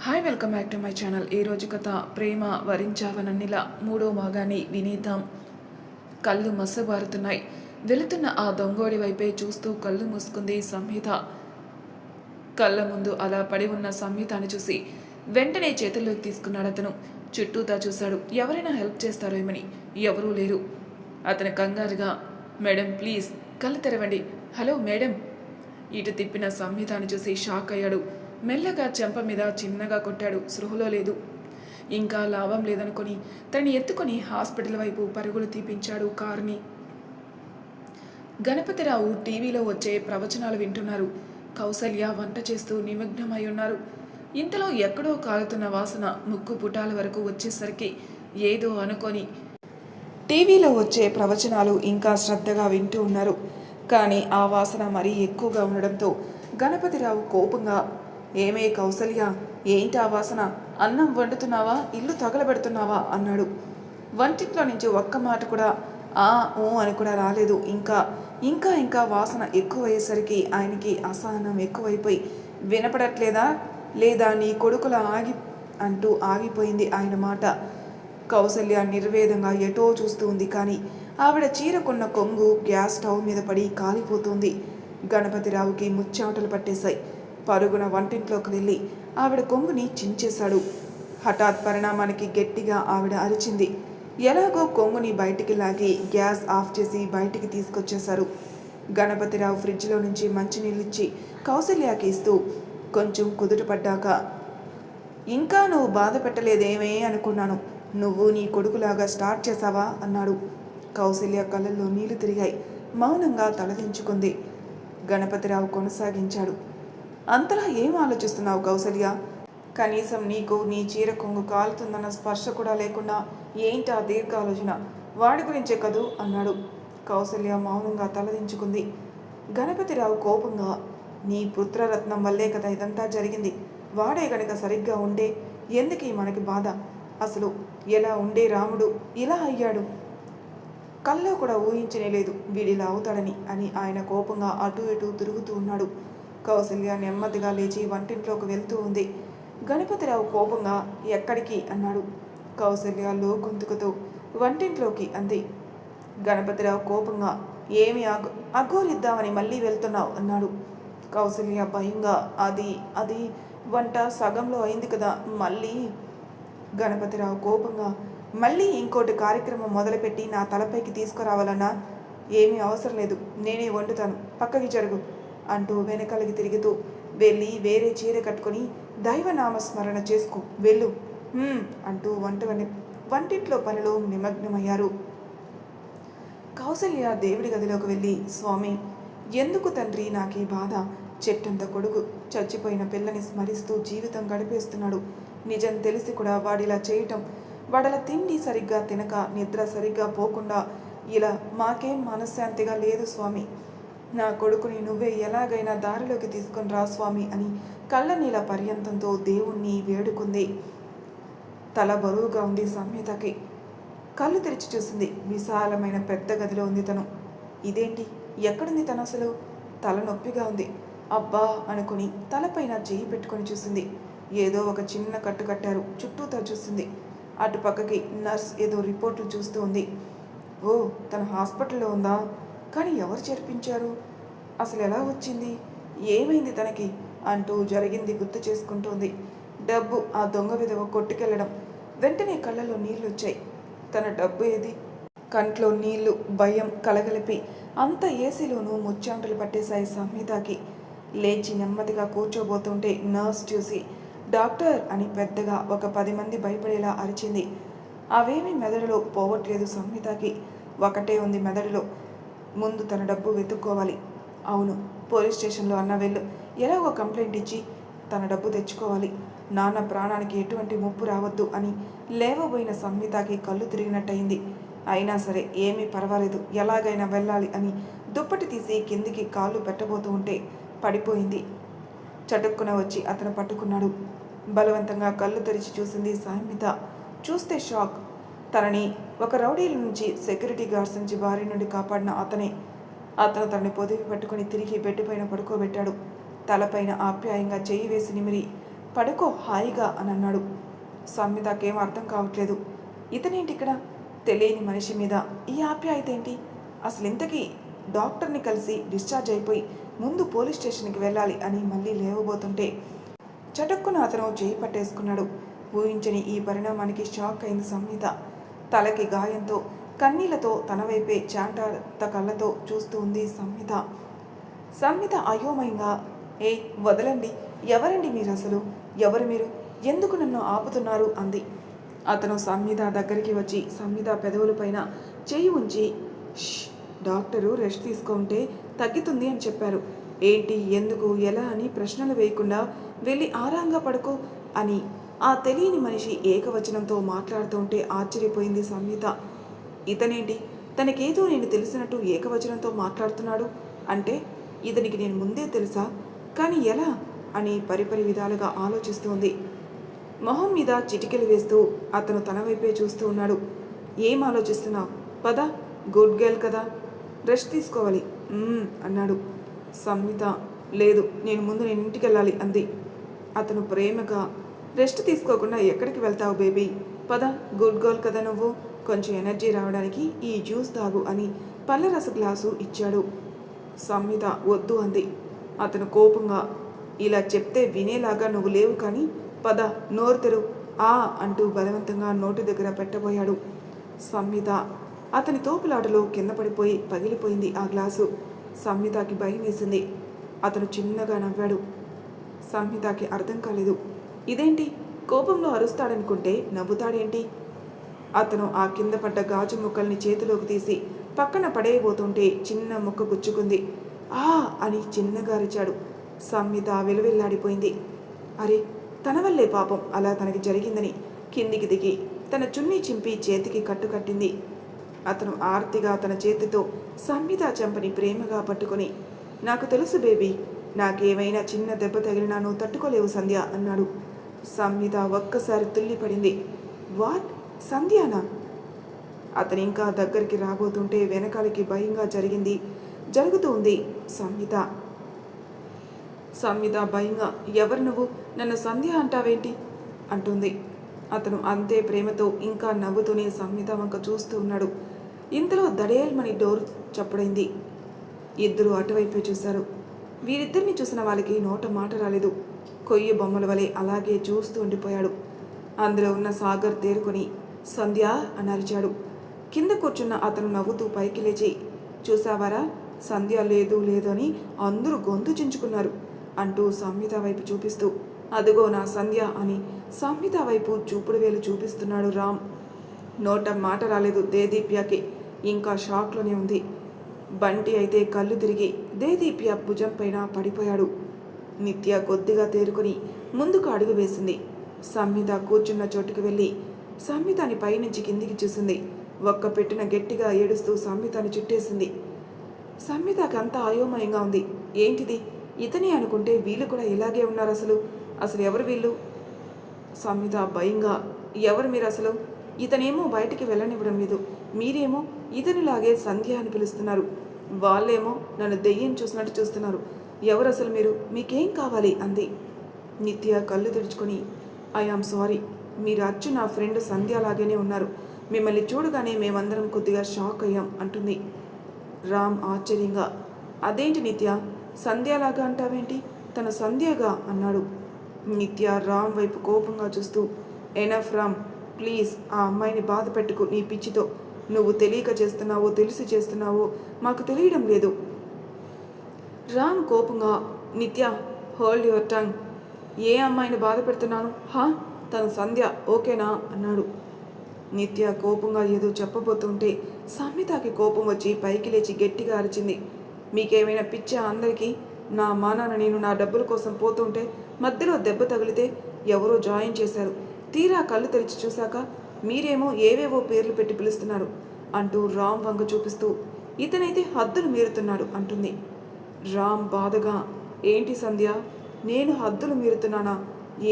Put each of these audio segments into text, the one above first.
Hi welcome back to my channel. ఈరోజు కథ ప్రేమ వరించావనన్నిలా మూడో భాగాన్ని వినీద్దాం. కళ్ళు మసబారుతున్నాయి. వెళుతున్న ఆ దొంగోడి వైపే చూస్తూ కళ్ళు మూసుకుంది సంహిత. కళ్ళ ముందు అలా పడి ఉన్న సంహితని చూసి వెంటనే చేతుల్లోకి తీసుకున్నాడు అతను. చుట్టూతా చూశాడు, ఎవరైనా హెల్ప్ చేస్తారేమని. ఎవరూ లేరు. అతను కంగారుగా, మేడం ప్లీజ్ కళ్ళు తెరవండి, హలో మేడం. ఇటు తిప్పిన సంహితని చూసి షాక్ అయ్యాడు. మెల్లగా చెంప మీద చిన్నగా కొట్టాడు. సృహలో లేదు. ఇంకా లాభం లేదనుకొని తనని ఎత్తుకొని హాస్పిటల్ వైపు పరుగులు తీపించాడు కారుని. గణపతిరావు టీవీలో వచ్చే ప్రవచనాలు వింటున్నారు. కౌసల్య వంట చేస్తూ నిమగ్నమై ఉన్నారు. ఇంతలో ఎక్కడో కాలుతున్న వాసన ముక్కు పుటాల వరకు వచ్చేసరికి ఏదో అనుకొని టీవీలో వచ్చే ప్రవచనాలు ఇంకా శ్రద్ధగా వింటూ ఉన్నారు. కానీ ఆ వాసన మరీ ఎక్కువగా ఉండడంతో గణపతిరావు కోపంగా, ఏమే కౌసల్య, ఏంటి ఆ వాసన? అన్నం వండుతున్నావా, ఇల్లు తగలబెడుతున్నావా అన్నాడు. వంటింట్లో నుంచి ఒక్క మాట కూడా ఊ అని కూడా రాలేదు. ఇంకా ఇంకా ఇంకా వాసన ఎక్కువయ్యేసరికి ఆయనకి అసహనం ఎక్కువైపోయి, వినపడట్లేదా లేదా నీ కొడుకుల అంటూ ఆగిపోయింది ఆయన మాట. కౌసల్య నిర్వేదంగా ఎటో చూస్తూ ఉంది. కానీ ఆవిడ చీరకున్న కొంగు గ్యాస్ స్టవ్ మీద పడి కాలిపోతుంది. గణపతిరావుకి ముచ్చాటలు పట్టేశాయి. పరుగున వంటింట్లోకి వెళ్ళి ఆవిడ కొంగుని చించేశాడు. హఠాత్ పరిణామానికి గట్టిగా ఆవిడ అరిచింది. ఎలాగో కొంగుని బయటికి లాగి గ్యాస్ ఆఫ్ చేసి బయటికి తీసుకొచ్చేశారు. గణపతిరావు ఫ్రిడ్జ్లో నుంచి మంచినీళ్ళిచ్చి కౌసల్యాకి ఇస్తూ, కొంచెం కుదుటపడ్డాక, ఇంకా నువ్వు బాధ పెట్టలేదేమే అనుకున్నాను, నువ్వు నీ కొడుకులాగా స్టార్ట్ చేశావా అన్నాడు. కౌసల్య కళ్ళల్లో నీళ్లు తిరిగాయి. మౌనంగా తలదించుకుంది. గణపతిరావు కొనసాగించాడు, అంతలా ఏం ఆలోచిస్తున్నావు కౌసల్య? కనీసం నీకు నీ చీర కొంగు కాలుతుందన్న స్పర్శ కూడా లేకుండా ఏంటా దీర్ఘ ఆలోచన? వాడి గురించే కదూ అన్నాడు. కౌసల్య మౌనంగా తలదించుకుంది. గణపతిరావు కోపంగా, నీ పుత్రరత్నం వల్లే కదా ఇదంతా జరిగింది. వాడే గనక సరిగ్గా ఉండే ఎందుకీ మనకి బాధ? అసలు ఎలా ఉండే రాముడు ఇలా అయ్యాడు? కల్లో కూడా ఊహించనే లేదు వీడిలా అవుతాడని అని ఆయన కోపంగా అటు ఇటు తిరుగుతూ ఉన్నాడు. కౌసల్య నెమ్మదిగా లేచి వంటింట్లోకి వెళ్తూ ఉంది. గణపతిరావు కోపంగా, ఎక్కడికి అన్నాడు. కౌసల్య గొంతుకుతో, వంటింట్లోకి అంది. గణపతిరావు కోపంగా, ఏమి అఘోరిద్దామని మళ్ళీ వెళ్తున్నావు అన్నాడు. కౌసల్య భయంగా, అది వంట సగంలో అయింది కదా మళ్ళీ. గణపతిరావు కోపంగా, మళ్ళీ ఇంకోటి కార్యక్రమం మొదలుపెట్టి నా తలపైకి తీసుకురావాలన్నా? ఏమీ అవసరం లేదు, నేనే వండుతాను, పక్కకి జరుగు అంటూ వెనకాలకి తిరుగుతూ వెళ్ళి వేరే చీర కట్టుకొని దైవనామస్మరణ చేసుకో వెళ్ళు అంటూ వంటింట్లో పనిలో నిమగ్నమయ్యారు. కౌసల్య దేవుడి గదిలోకి వెళ్ళి, స్వామి, ఎందుకు తండ్రి నాకు ఈ బాధ? చెట్టంత కొడుకు చచ్చిపోయిన పిల్లని స్మరిస్తూ జీవితం గడిపేస్తున్నాడు. నిజం తెలిసి కూడా వాడిలా చేయటం, వాడల తిండి సరిగ్గా తినక నిద్ర సరిగ్గా పోకుండా ఇలా మాకేం మనశ్శాంతిగా లేదు స్వామి. నా కొడుకుని నువ్వే ఎలాగైనా దారిలోకి తీసుకొని రా స్వామి అని కళ్ళనీళ్ళ పర్యంతంతో దేవుణ్ణి వేడుకుంది. తల బరువుగా ఉంది సంహితకి. కళ్ళు తెరిచి చూసింది. విశాలమైన పెద్ద గదిలో ఉంది తను. ఇదేంటి, ఎక్కడుంది తను అసలు? తల నొప్పిగా ఉంది. అబ్బా అనుకుని తలపైన చేయి పెట్టుకొని చూసింది. ఏదో ఒక చిన్న కట్టు కట్టారు. చుట్టూతా చూసింది. అటు పక్కకి నర్స్ ఏదో రిపోర్టులు చూస్తూ ఉంది. ఓ, తన హాస్పిటల్లో ఉందా? కానీ ఎవరు చేర్పించారు? అసలు ఎలా వచ్చింది? ఏమైంది తనకి అంటూ జరిగింది గుర్తు చేసుకుంటోంది. డబ్బు ఆ దొంగ విధవ కొట్టుకెళ్ళడం. వెంటనే కళ్ళలో నీళ్ళు వచ్చాయి. తన డబ్బు ఏది? కంట్లో నీళ్లు, భయం కలగలిపి అంత ఏసీలోనూ ముచ్చాంటలు పట్టేశాయి సంహితకి. లేచి నెమ్మదిగా కూర్చోబోతుంటే నర్స్ చూసి, డాక్టర్ అని పెద్దగా ఒక 10 మంది భయపడేలా అరిచింది. అవేమీ మెదడులో పోవట్లేదు సంహితకి. ఒకటే ఉంది మెదడులో, ముందు తన డబ్బు వెతుక్కోవాలి. అవును, పోలీస్ స్టేషన్లో అన్న వెళ్ళు, ఎలాగో కంప్లైంట్ ఇచ్చి తన డబ్బు తెచ్చుకోవాలి. నాన్న ప్రాణానికి ఎటువంటి ముప్పు రావద్దు అని లేవబోయిన సంహితకి కళ్ళు తిరిగినట్టయింది. అయినా సరే ఏమీ పర్వాలేదు, ఎలాగైనా వెళ్ళాలి అని దుప్పటి తీసి కిందికి కాళ్ళు పెట్టబోతూ ఉంటే పడిపోయింది. చటుక్కున వచ్చి అతను పట్టుకున్నాడు. బలవంతంగా కళ్ళు తెరిచి చూసింది సంహిత. చూస్తే షాక్. తనని ఒక రౌడీల నుంచి, సెక్యూరిటీ గార్డ్స్ నుంచి బారి నుండి కాపాడిన అతను తనని పొదివి పట్టుకుని తిరిగి బెడ్ పైన పడుకోబెట్టాడు. తలపైన ఆప్యాయంగా చెయ్యి వేసి నిమిరి, పడుకో హాయిగా అని అన్నాడు. సంహితకేం అర్థం కావట్లేదు. ఇతనేంటి ఇక్కడ? తెలియని మనిషి మీద ఈ ఆప్యాయత ఏంటి? అసలు ఇంతకీ డాక్టర్ని కలిసి డిశ్చార్జ్ అయిపోయి ముందు పోలీస్ స్టేషన్కి వెళ్ళాలి అని మళ్ళీ లేవబోతుంటే చటుక్కున అతను చేయి పట్టేసుకున్నాడు. ఊహించని ఈ పరిణామానికి షాక్ అయింది సంహిత. తలకి గాయంతో కన్నీళ్లతో తన వైపే చాంటాత కళ్ళతో చూస్తూ ఉంది సంహిత. సంహిత అయోమయంగా, ఏ వదలండి, ఎవరండి మీరు, అసలు ఎవరు మీరు, ఎందుకు నన్ను ఆపుతున్నారు అంది. అతను సంహిత దగ్గరికి వచ్చి సంహిత పెదవులపైన చేయి ఉంచి, డాక్టరు రెస్ట్ తీసుకుంటే తగ్గుతుంది అని చెప్పారు. ఏంటి, ఎందుకు, ఎలా అని ప్రశ్నలు వేయకుండా వెళ్ళి ఆరాంగా పడుకో అని ఆ తెలియని మనిషి ఏకవచనంతో మాట్లాడుతూ ఉంటే ఆశ్చర్యపోయింది సంహిత. ఇతనేంటి, తనకేదో నేను తెలిసినట్టు ఏకవచనంతో మాట్లాడుతున్నాడు అంటే ఇతనికి నేను ముందే తెలుసా, కానీ ఎలా అని పరిపరి విధాలుగా ఆలోచిస్తోంది. మొహం మీద చిటికెలు వేస్తూ అతను తన వైపే చూస్తూ ఉన్నాడు. ఏం ఆలోచిస్తున్నావు? పద, గుడ్ గర్ల్ కదా, రెస్ట్ తీసుకోవాలి అన్నాడు. సంహిత, లేదు, నేను ముందు నేను ఇంటికి వెళ్ళాలి అంది. అతను ప్రేమగా, రెస్ట్ తీసుకోకుండా ఎక్కడికి వెళ్తావు బేబీ, పద, గుడ్ గర్ల్ కదా నువ్వు, కొంచెం ఎనర్జీ రావడానికి ఈ జ్యూస్ తాగు అని పళ్ళ రస గ్లాసు ఇచ్చాడు. సంహిత వద్దు అంది. అతను కోపంగా, ఇలా చెప్తే వినేలాగా నువ్వు లేవు కానీ పద, నోరు తెరు అంటూ బలవంతంగా నోటి దగ్గర పెట్టబోయాడు. సంహిత అతని తోపులాటలో కింద పడిపోయి పగిలిపోయింది ఆ గ్లాసు. సంహితకి భయం వేసింది. అతను చిన్నగా నవ్వాడు. సంహితకి అర్థం కాలేదు. ఇదేంటి, కోపంలో అరుస్తాడనుకుంటే నవ్వుతాడేంటి? అతను ఆ కింద పడ్డ గాజు ముక్కల్ని చేతిలోకి తీసి పక్కన పడేయబోతుంటే చిన్న ముక్క గుచ్చుకుంది. అని చిన్నగా అరిచాడు. సంహిత వెలువెల్లాడిపోయింది. అరే, తన వల్లే పాపం అలా తనకి జరిగిందని కిందికి దిగి తన చున్నీ చింపి చేతికి కట్టుకట్టింది. అతను ఆర్తిగా తన చేతితో సంహిత చెంపని ప్రేమగా పట్టుకొని, నాకు తెలుసు బేబీ, నాకేమైనా చిన్న దెబ్బ తగిలినా నువ్వు తట్టుకోలేవు సంధ్య అన్నాడు. సంహిత ఒక్కసారి తుల్లిపడింది. వాట్, సంధ్యానా? అతను ఇంకా దగ్గరికి రాబోతుంటే వెనకాలకి భయంగా జరుగుతూ ఉంది సంహిత. సంహిత భయంగా, ఎవరు నువ్వు, నన్ను సంధ్య అంటావేంటి అంటుంది. అతను అంతే ప్రేమతో ఇంకా నవ్వుతూనే సంహిత వంక చూస్తూ ఉన్నాడు. ఇంతలో దడేల్మని డోర్ చప్పుడైంది. ఇద్దరు అటువైపే చూశారు. వీరిద్దరిని చూసిన వాళ్ళకి నోట మాట రాలేదు. కొయ్యి బొమ్మల వలె అలాగే చూస్తూ ఉండిపోయాడు. అందులో ఉన్న సాగర్ తేరుకొని సంధ్య అని అరిచాడు. కింద కూర్చున్న అతను నవ్వుతూ పైకి లేచి, చూసావారా, సంధ్య లేదు లేదు అని అందరూ గొంతు చించుకున్నారు అంటూ సంహిత వైపు చూపిస్తూ, అదుగో నా సంధ్య అని సంహిత వైపు చూపుడు వేలు చూపిస్తున్నాడు రామ్. నోట మాట రాలేదు దేదీప్యకి. ఇంకా షాక్లోనే ఉంది. బంటి అయితే కళ్ళు తిరిగి దేదీప్య భుజం పైన పడిపోయాడు. నిత్య కొద్దిగా తేరుకొని ముందుకు అడుగు వేసింది. సంహిత కూర్చున్న చోటుకు వెళ్ళి సంహితని పైనుంచి కిందికి చూసింది. ఒక్క పెట్టిన గట్టిగా ఏడుస్తూ సంహితని చుట్టేసింది. సంహితకి అంతా అయోమయంగా ఉంది. ఏంటిది, ఇతనే అనుకుంటే వీళ్ళు కూడా ఇలాగే ఉన్నారు, అసలు ఎవరు వీళ్ళు? సంహిత భయంగా, ఎవరు మీరు అసలు? ఇతనేమో బయటికి వెళ్ళనివ్వడం లేదు, మీరేమో ఇతనిలాగే సంధ్య అని పిలుస్తున్నారు, వాళ్ళేమో నన్ను దెయ్యం చూసినట్టు చూస్తున్నారు, ఎవరు అసలు మీరు, మీకేం కావాలి అంది. నిత్య కళ్ళు తెరుచుకొని, ఐ ఆమ్ సారీ, మీరు అచ్చు నా ఫ్రెండ్ సంధ్య లాగానే ఉన్నారు, మిమ్మల్ని చూడగానే మేమందరం కొద్దిగా షాక్ అయ్యాం అంటుంది. రామ్ ఆశ్చర్యంగా, అదేంటి నిత్య, సంధ్యలాగా అంటావేంటి, తన సంధ్యగా అన్నాడు. నిత్య రామ్ వైపు కోపంగా చూస్తూ, ఎనఫ్ రామ్, ప్లీజ్ ఆ అమ్మాయిని బాధ పెట్టుకు నీ పిచ్చితో, నువ్వు తెలియక చేస్తున్నావో తెలిసి చేస్తున్నావో మాకు తెలియడం లేదు. రామ్ కోపంగా, నిత్య హోల్డ్ యువర్ టంగ్, ఏ అమ్మాయిని బాధ పెడుతున్నాను, తను సంధ్య ఓకేనా అన్నాడు. నిత్య కోపంగా ఏదో చెప్పబోతుంటే సంహితకి కోపం వచ్చి పైకి లేచి గట్టిగా అరిచింది. మీకేమైనా పిచ్చా అందరికీ, నా మానాన నేను నా డబ్బుల కోసం పోతుంటే మధ్యలో దెబ్బ తగిలితే ఎవరో జాయిన్ చేశారు, తీరా కళ్ళు తెరిచి చూశాక మీరేమో ఏవేవో పేర్లు పెట్టి పిలుస్తున్నారు అంటూ రామ్ వంక చూపిస్తూ, ఇతనైతే హద్దులు మీరుతున్నాడు అంటుంది. రామ్ బాధగా, ఏంటి సంధ్య, నేను హద్దులు మీరుతున్నానా,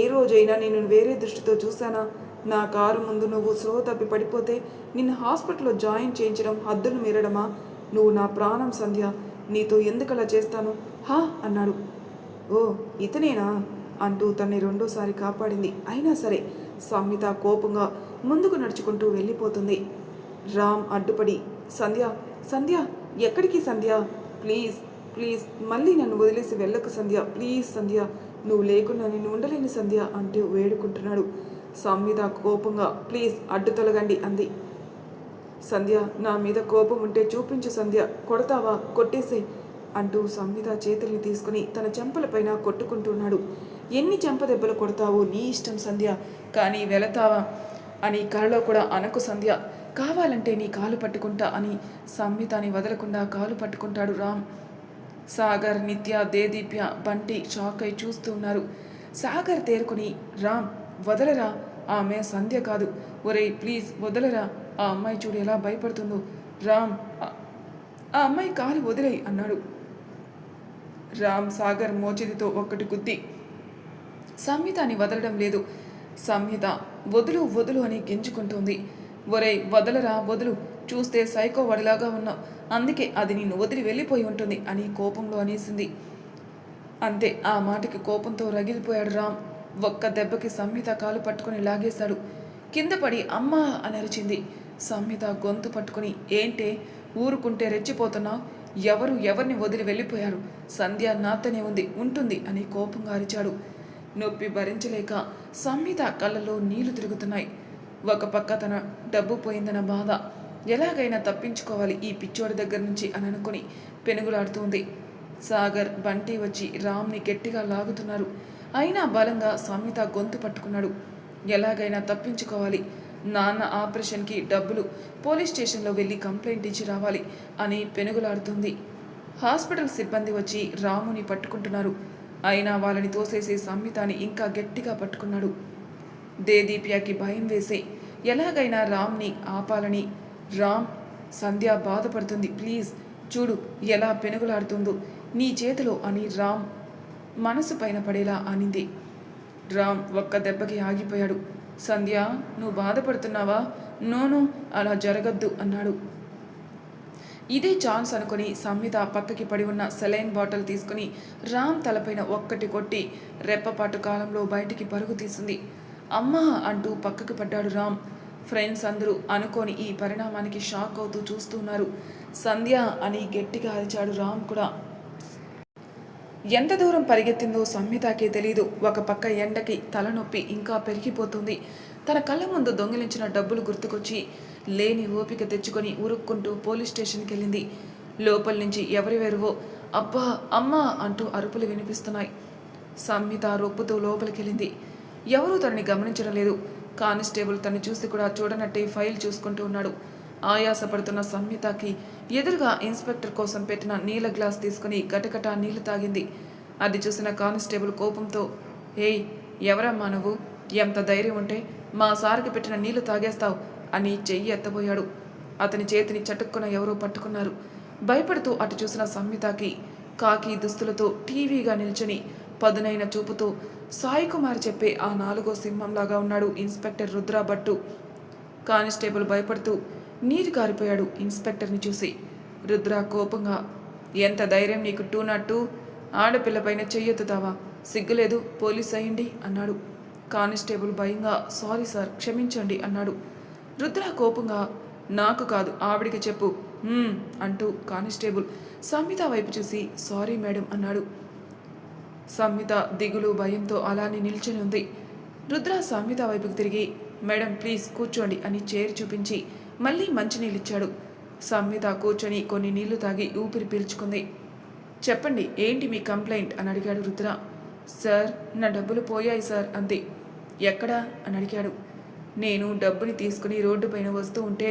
ఏ రోజైనా నేను వేరే దృష్టితో చూశానా, నా కారు ముందు నువ్వు స్లో తప్పి పడిపోతే నిన్ను హాస్పిటల్లో జాయిన్ చేయించడం హద్దులు మీరడమా, నువ్వు నా ప్రాణం సంధ్య, నీతో ఎందుకలా చేస్తాను అన్నాడు. ఓ ఇతనేనా, అంటూ తన్ని రెండోసారి కాపాడింది. అయినా సరే సంహిత కోపంగా ముందుకు నడుచుకుంటూ వెళ్ళిపోతుంది. రామ్ అడ్డుపడి, సంధ్య సంధ్య ఎక్కడికి సంధ్య, ప్లీజ్ ప్లీజ్ మళ్ళీ నన్ను వదిలేసి వెళ్ళకు సంధ్య, ప్లీజ్ సంధ్య, నువ్వు లేకుండా నేను ఉండలేని సంధ్య అంటూ వేడుకుంటున్నాడు. సంహిత కోపంగా, ప్లీజ్ అడ్డు తొలగండి అంది. సంధ్య నా మీద కోపం ఉంటే చూపించు సంధ్య, కొడతావా కొట్టేసే అంటూ సంహిత చేతుల్ని తీసుకుని తన చెంపలపైన కొట్టుకుంటున్నాడు. ఎన్ని చెంపదెబ్బలు కొడతావో నీ ఇష్టం సంధ్య, కానీ వెళతావా అని కలలో కూడా అనకు సంధ్య, కావాలంటే నీ కాలు పట్టుకుంటా అని సంహితని వదలకుండా కాలు పట్టుకుంటాడు రామ్. సాగర్, నిత్య, దేదీప్య, బంటి షాక్ అయి చూస్తూ ఉన్నారు. సాగర్ తేరుకుని, రామ్ వదలరా, ఆమె సంధ్య కాదు, ఒరేయ్ ప్లీజ్ వదలరా, ఆ అమ్మాయి చూడు ఎలా భయపడుతుందో, రామ్ ఆ అమ్మాయి కాలు వదిలేయి అన్నాడు. రామ్ సాగర్ మోచేతితో ఒక్కటి గుద్ది సంహితని వదలడం లేదు. సంహిత వదులు వదులు అని గింజుకుంటుంది. ఒరేయ్ వదలరా వదులు, చూస్తే సైకో వడిలాగా ఉన్నావు, అందుకే అది నిన్ను వదిలి వెళ్ళిపోయి ఉంటుంది అని కోపంలో అనేసింది. అంతే, ఆ మాటకి కోపంతో రగిలిపోయాడు రామ్. ఒక్క దెబ్బకి సంహిత కాలు పట్టుకుని లాగేశాడు. కింద పడి అమ్మా అని అరిచింది. సంహిత గొంతు పట్టుకుని, ఏంటే ఊరుకుంటే రెచ్చిపోతున్నావు, ఎవరు ఎవరిని వదిలి వెళ్ళిపోయారు, సంధ్య నాతోనే ఉంటుంది అని కోపంగా అరిచాడు. నొప్పి భరించలేక సంహిత కళ్ళలో నీళ్లు తిరుగుతున్నాయి. ఒక పక్క తన డబ్బు పోయిందన్న బాధ, ఎలాగైనా తప్పించుకోవాలి ఈ పిచ్చోడి దగ్గర నుంచి అని అనుకుని పెనుగులాడుతుంది. సాగర్, బంటి వచ్చి రామ్ని గట్టిగా లాగుతున్నారు. అయినా బలంగా సంహిత గొంతు పట్టుకున్నాడు. ఎలాగైనా తప్పించుకోవాలి, నాన్న ఆపరేషన్కి డబ్బులు, పోలీస్ స్టేషన్లో వెళ్ళి కంప్లైంట్ ఇచ్చి రావాలి అని పెనుగులాడుతుంది. హాస్పిటల్ సిబ్బంది వచ్చి రాముని పట్టుకుంటున్నారు. అయినా వాళ్ళని తోసేసి సంహితని ఇంకా గట్టిగా పట్టుకున్నాడు. దేదీప్యకి భయం వేసి ఎలాగైనా రామ్ని ఆపాలని, రామ్ సంధ్య బాధపడుతుంది, ప్లీజ్ చూడు ఎలా పెనుగులాడుతుందో నీ చేతిలో అని రామ్ మనసు పైన పడేలా అనింది. రామ్ ఒక్క దెబ్బకి ఆగిపోయాడు. సంధ్య నువ్వు బాధపడుతున్నావా, నోను అలా జరగద్దు అన్నాడు. ఇదే ఛాన్స్ అనుకుని సంహిత పక్కకి పడి ఉన్న సెలైన్ బాటిల్ తీసుకుని రామ్ తలపైన ఒక్కటి కొట్టి రెప్పపాటు కాలంలో బయటికి పరుగు తీసింది. అమ్మా అంటూ పక్కకి పడ్డాడు రామ్. ఫ్రెండ్స్ అందరూ అనుకోని ఈ పరిణామానికి షాక్ అవుతూ చూస్తున్నారు. సంధ్య అని గట్టిగా అరిచాడు రామ్ కూడా. ఎంత దూరం పరిగెత్తిందో సంహితకే తెలీదు. ఒక పక్క ఎండకి తలనొప్పి ఇంకా పెరిగిపోతుంది. తన కళ్ళ ముందు దొంగిలించిన డబ్బులు గుర్తుకొచ్చి లేని ఓపిక తెచ్చుకొని ఉరుక్కుంటూ పోలీస్ స్టేషన్కి వెళ్ళింది. లోపల నుంచి ఎవరివెరువో అబ్బా అమ్మా అంటూ అరుపులు వినిపిస్తున్నాయి. సంహిత రొప్పుతూ లోపలికెళ్ళింది. ఎవరూ తనని గమనించడం లేదు. కానిస్టేబుల్ తను చూసి కూడా చూడనట్టే ఫైల్ చూసుకుంటూ ఉన్నాడు. ఆయాసపడుతున్న సంహితకి ఎదురుగా ఇన్స్పెక్టర్ కోసం పెట్టిన నీళ్ళ గ్లాస్ తీసుకుని గటగటా నీళ్లు తాగింది. అది చూసిన కానిస్టేబుల్ కోపంతో, ఏయ్ ఎవరమ్మా నువ్వు, ఎంత ధైర్యం ఉంటే మా సార్కి పెట్టిన నీళ్లు తాగేస్తావు అని చెయ్యి ఎత్తబోయాడు. అతని చేతిని చటుక్కున ఎవరో పట్టుకున్నారు. భయపడుతూ అటు చూసిన సంహితకి కాకి దుస్తులతో టీవీగా నిల్చుని పదునైన చూపుతో సాయి కుమార్ చెప్పే ఆ 4వ సింహంలాగా ఉన్నాడు ఇన్స్పెక్టర్ రుద్ర భట్టు. కానిస్టేబుల్ భయపడుతూ నీరు కారిపోయాడు ఇన్స్పెక్టర్ని చూసి. రుద్ర కోపంగా, ఎంత ధైర్యం నీకు 202, ఆడపిల్లపైన చెయ్యెత్తుతావా, సిగ్గులేదు, పోలీస్ అయ్యండి అన్నాడు. కానిస్టేబుల్ భయంగా, సారీ సార్ క్షమించండి అన్నాడు. రుద్ర కోపంగా, నాకు కాదు ఆవిడికి చెప్పు అంటూ కానిస్టేబుల్ సంహిత వైపు చూసి సారీ మేడం అన్నాడు. సంహిత దిగులు భయంతో అలానే నిల్చుని ఉంది. రుద్ర సంహిత వైపుకి తిరిగి, మేడం ప్లీజ్ కూర్చోండి అని చైర్ చూపించి మళ్ళీ మంచినీళ్ళిచ్చాడు. సంహిత కూర్చొని కొన్ని నీళ్లు తాగి ఊపిరి పీల్చుకుంది. చెప్పండి ఏంటి మీ కంప్లైంట్ అని అడిగాడు రుద్ర. సార్ నా డబ్బులు పోయాయి సార్ అంది. ఎక్కడా అని అడిగాడు. నేను డబ్బుని తీసుకుని రోడ్డు పైన వస్తూ ఉంటే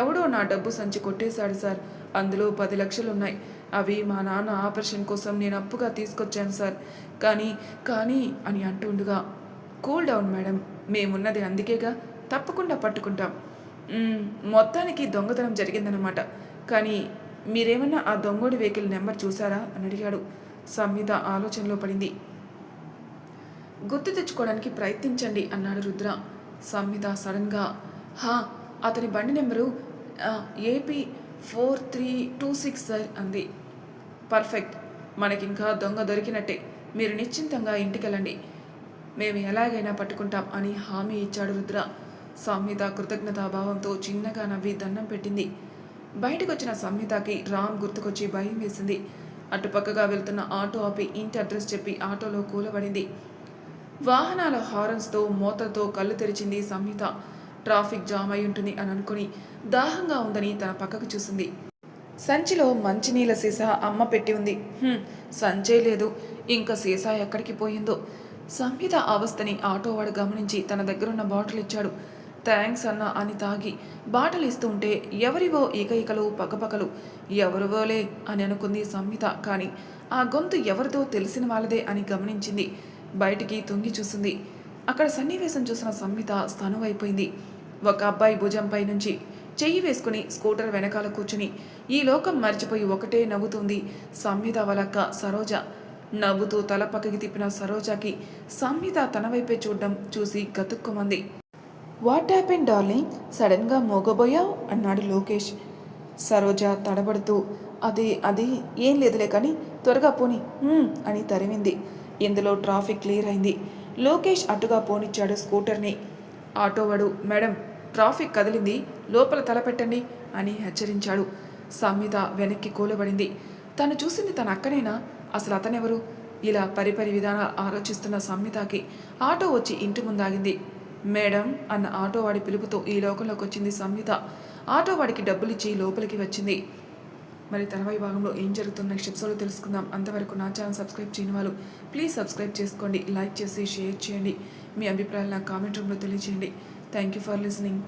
ఎవడో నా డబ్బు సంచి కొట్టేశాడు సార్, అందులో 10 లక్షలు ఉన్నాయి, అవి మా నాన్న ఆపరేషన్ కోసం నేను అప్పుగా తీసుకొచ్చాను సార్, కానీ అని అంటుండగా, కూల్ డౌన్ మేడం, మేమున్నది అందుకేగా, తప్పకుండా పట్టుకుంటాం. మొత్తానికి దొంగతనం జరిగిందన్నమాట, కానీ మీరేమన్నా ఆ దొంగోడి వెహికల్ నెంబర్ చూసారా అని అడిగాడు. సంహిత ఆలోచనలో పడింది. గుర్తు తెచ్చుకోవడానికి ప్రయత్నించండి అన్నాడు రుద్ర. సంహిత సడన్గా, అతని బండి నెంబరు AP 4326 సార్ అంది. పర్ఫెక్ట్, మనకింకా దొంగ దొరికినట్టే, మీరు నిశ్చింతంగా ఇంటికెళ్ళండి. మేము ఎలాగైనా పట్టుకుంటాం అని హామీ ఇచ్చాడు రుద్ర. సంహిత కృతజ్ఞతాభావంతో చిన్నగా నవ్వి దండం పెట్టింది. బయటకు వచ్చిన సంహితకి రామ్ గుర్తుకొచ్చి భయం వేసింది. అటుపక్కగా వెళ్తున్న ఆటో ఆపి ఇంటి అడ్రస్ చెప్పి ఆటోలో కూలబడింది. వాహనాల హారన్స్తో మోతలతో కళ్ళు తెరిచింది సంహిత. ట్రాఫిక్ జామ్ అయి ఉంటుంది అని అనుకుని దాహంగా ఉందని తన పక్కకు చూసింది. సంచిలో మంచినీళ్ళ సీసా అమ్మ పెట్టి ఉంది. సంచే లేదు, ఇంకా సీసా ఎక్కడికి పోయిందో. సంహిత అవస్థని ఆటోవాడు గమనించి తన దగ్గరున్న బాటిల్ ఇచ్చాడు. థ్యాంక్స్ అన్న అని తాగి బాటిల్ ఇస్తూ ఉంటే ఎవరివో ఈకలు పక్కపక్కలు. ఎవరివోలే అని అనుకుంది సంహిత. కానీ ఆ గొంతు ఎవరిదో తెలిసిన వాళ్ళదే అని గమనించింది. బయటికి తొంగి చూసింది. అక్కడ సన్నివేశం చూసిన సంహిత స్థానువైపోయింది. ఒక అబ్బాయి భుజంపై నుంచి చెయ్యి వేసుకుని స్కూటర్ వెనకాల కూర్చుని ఈ లోకం మర్చిపోయి ఒకటే నవ్వుతుంది సంహిత వాళ్ళక్క సరోజ. నవ్వుతూ తల పక్కకి తిప్పిన సరోజకి సంహిత తన వైపే చూసి గతుక్కుమంది. వాట్ హ్యాపెన్ డార్లింగ్, సడన్గా మోగబోయావు అన్నాడు లోకేష్. సరోజ తడబడుతూ అది ఏం లేదులే కానీ త్వరగా పోని అని తరిమింది. ఇందులో ట్రాఫిక్ క్లియర్ అయింది. లోకేష్ అటుగా పోనిచ్చాడు స్కూటర్ని. ఆటోవాడు మేడం ట్రాఫిక్ కదిలింది, లోపల తలపెట్టండి అని హెచ్చరించాడు. సంహిత వెనక్కి కూలబడింది. తను చూసింది తన అక్కనేనా? అసలు అతనెవరు? ఇలా పరిపరి విధానాలు ఆలోచిస్తున్న సంహితకి ఆటో వచ్చి ఇంటి ముందాగింది. మేడం అన్న ఆటోవాడి పిలుపుతో ఈ లోకంలోకి వచ్చింది సంహిత. ఆటోవాడికి డబ్బులిచ్చి లోపలికి వచ్చింది. మరి తర్వాయి భాగంలో ఏం జరుగుతుందో నెక్స్ట్ ఎపిసోడ్లో తెలుసుకుందాం. అంతవరకు నా ఛానల్ సబ్స్క్రైబ్ చేయని వాళ్ళు ప్లీజ్ సబ్స్క్రైబ్ చేసుకోండి, లైక్ చేసి షేర్ చేయండి. మీ అభిప్రాయాలు నాకు కామెంట్ రూమ్లో తెలియజేయండి. Thank you for listening.